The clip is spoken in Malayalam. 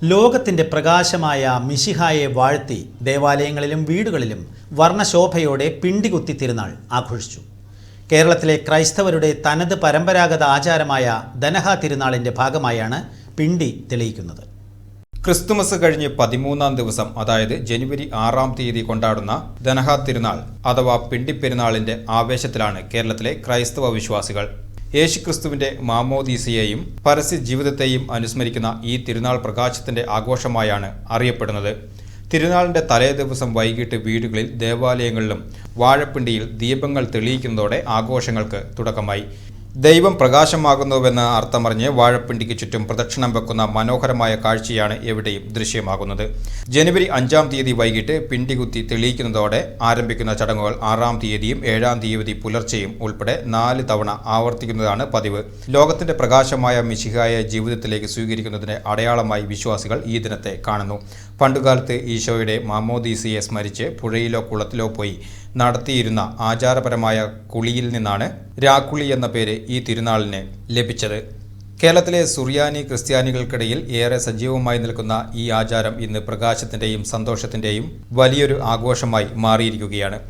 ലോകത്തിൻ്റെ പ്രകാശമായ മിശിഹായെ വാഴ്ത്തി ദേവാലയങ്ങളിലും വീടുകളിലും വർണ്ണശോഭയോടെ പിണ്ടികുത്തി തിരുനാൾ ആഘോഷിച്ചു. കേരളത്തിലെ ക്രൈസ്തവരുടെ തനത് പരമ്പരാഗത ആചാരമായ ദനഹ തിരുനാളിൻ്റെ ഭാഗമായാണ് പിണ്ടി തെളിയിക്കുന്നത്. ക്രിസ്തുമസ് കഴിഞ്ഞ് 13-ാം ദിവസം, അതായത് ജനുവരി 6-ാം തീയതി കൊണ്ടാടുന്ന ദനഹ തിരുനാൾ അഥവാ പിണ്ടിപ്പെരുന്നാളിന്റെ ആവേശത്തിലാണ് കേരളത്തിലെ ക്രൈസ്തവ വിശ്വാസികൾ. യേശുക്രിസ്തുവിന്റെ മാമോദീസയെയും പരസ്യ ജീവിതത്തെയും അനുസ്മരിക്കുന്ന ഈ തിരുനാൾ പ്രകാശത്തിന്റെ ആഘോഷമായാണ് അറിയപ്പെടുന്നത്. തിരുനാളിന്റെ തലേ ദിവസം വൈകിട്ട് വീടുകളിൽ, ദേവാലയങ്ങളിലും വാഴപ്പിണ്ടിയിൽ ദീപങ്ങൾ തെളിയിക്കുന്നതോടെ ആഘോഷങ്ങൾക്ക് തുടക്കമായി. ദൈവം പ്രകാശമാകുന്നുവെന്ന് അർത്ഥമറിഞ്ഞ് വാഴപ്പിണ്ടിക്ക് ചുറ്റും പ്രദക്ഷിണം വെക്കുന്ന മനോഹരമായ കാഴ്ചയാണ് എവിടെയും ദൃശ്യമാകുന്നത്. ജനുവരി 5-ാം തീയതി വൈകിട്ട് പിണ്ടികുത്തി തെളിയിക്കുന്നതോടെ ആരംഭിക്കുന്ന ചടങ്ങുകൾ 6-ാം തീയതിയും 7-ാം തീയതി പുലർച്ചെയും ഉൾപ്പെടെ 4 തവണ ആവർത്തിക്കുന്നതാണ് പതിവ്. ലോകത്തിന്റെ പ്രകാശമായ മിശിഹായെ ജീവിതത്തിലേക്ക് സ്വീകരിക്കുന്നതിന് അടയാളമായി വിശ്വാസികൾ ഈ ദിനത്തെ കാണുന്നു. പണ്ടുകാലത്ത് ഈശോയുടെ മാമോദീസയെ സ്മരിച്ച് പുഴയിലോ കുളത്തിലോ പോയി നടത്തിയിരുന്ന ആചാരപരമായ കുളിയിൽ നിന്നാണ് രാക്കുളി എന്ന പേര് ഈ തിരുനാളിന് ലഭിച്ചത്. കേരളത്തിലെ സുറിയാനി ക്രിസ്ത്യാനികൾക്കിടയിൽ ഏറെ സജീവമായി നിൽക്കുന്ന ഈ ആചാരം ഇന്ന് പ്രകാശത്തിന്റെയും സന്തോഷത്തിന്റെയും വലിയൊരു ആഘോഷമായി മാറിയിരിക്കുകയാണ്.